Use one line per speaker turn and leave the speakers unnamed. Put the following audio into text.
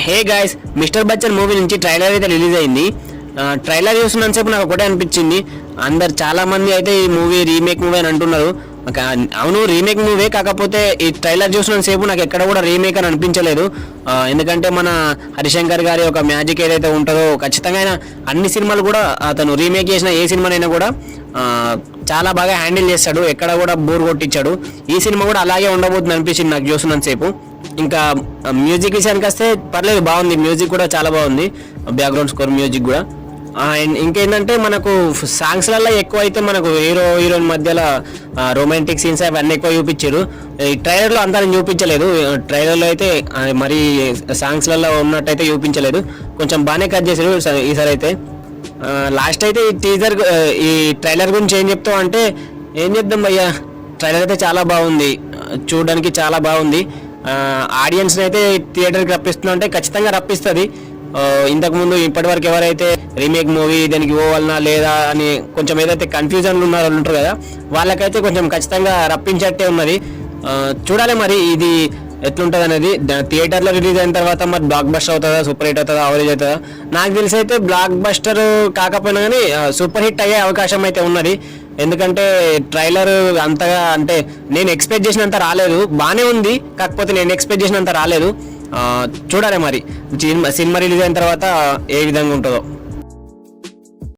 Hey guys, mister Bachchan movie నుంచి trailer అయితే release అయింది. ట్రైలర్ చూస్తున్నంతసేపు నాకు ఒకటే అనిపించింది. అందరు చాలా మంది అయితే ఈ మూవీ రీమేక్ మూవీ అని అంటున్నారు. అవును, రీమేక్ మూవీ, కాకపోతే ఈ ట్రైలర్ చూసినంతసేపు నాకు ఎక్కడ కూడా రీమేక్ అని అనిపించలేదు. ఎందుకంటే మన హరిశంకర్ గారి ఒక మ్యాజిక్ ఏదైతే ఉంటుందో, ఖచ్చితంగా అన్ని సినిమాలు కూడా అతను రీమేక్ చేసిన ఏ సినిమానైనా కూడా చాలా బాగా హ్యాండిల్ చేస్తాడు. ఎక్కడ కూడా బోర్ కొట్టించాడు. ఈ సినిమా కూడా అలాగే ఉండబోతుంది అనిపించింది నాకు చూసినంతసేపు. ఇంకా మ్యూజిక్ విషయానికి వస్తే పర్లేదు, బాగుంది. మ్యూజిక్ కూడా చాలా బాగుంది, బ్యాక్గ్రౌండ్ స్కోర్ మ్యూజిక్ కూడా. అండ్ ఇంకేంటంటే మనకు సాంగ్స్లలో ఎక్కువ అయితే మనకు హీరో హీరోయిన్ మధ్యలో రొమాంటిక్ సీన్స్ అవన్నీ ఎక్కువ చూపించారు. ఈ ట్రైలర్లో అంతా చూపించలేదు. ట్రైలర్లో అయితే మరి సాంగ్స్లలో ఉన్నట్టయితే చూపించలేదు. కొంచెం బాగానే కట్ చేశారు ఈసారి అయితే. లాస్ట్ అయితే ఈ టీజర్, ఈ ట్రైలర్ గురించి ఏం చెప్తాం అంటే ఏం చెప్దాం భయ్యా, ట్రైలర్ అయితే చాలా బాగుంది, చూడడానికి చాలా బాగుంది. ఆడియన్స్ని అయితే థియేటర్కి రప్పిస్తున్నా అంటే ఖచ్చితంగా రప్పిస్తుంది. ఇంతకుముందు ఇప్పటివరకు ఎవరైతే రీమేక్ మూవీ దానికి పోవాలన్నా లేదా అని కొంచెం ఏదైతే కన్ఫ్యూజన్లు ఉన్నారో ఉంటారు కదా, వాళ్ళకైతే కొంచెం ఖచ్చితంగా రప్పించట్టే ఉన్నది. చూడాలి మరి ఇది ఎట్లుంటుంది అనేది. థియేటర్లో రిలీజ్ అయిన తర్వాత మరి బ్లాక్ బస్టర్ అవుతుందా, సూపర్ హిట్ అవుతుందా, అవరేజ్ అవుతుందా? నాకు తెలిసి అయితే బ్లాక్ బస్టర్ కాకపోయినా కానీ సూపర్ హిట్ అయ్యే అవకాశం అయితే ఉన్నది. ఎందుకంటే ట్రైలర్ అంతగా అంటే నేను ఎక్స్పెక్ట్ చేసినంత రాలేదు. బాగానే ఉంది, కాకపోతే నేను ఎక్స్పెక్ట్ చేసినంత రాలేదు. చూడాలి మరి సినిమా రిలీజ్ అయిన తర్వాత ఏ విధంగా ఉంటుందో.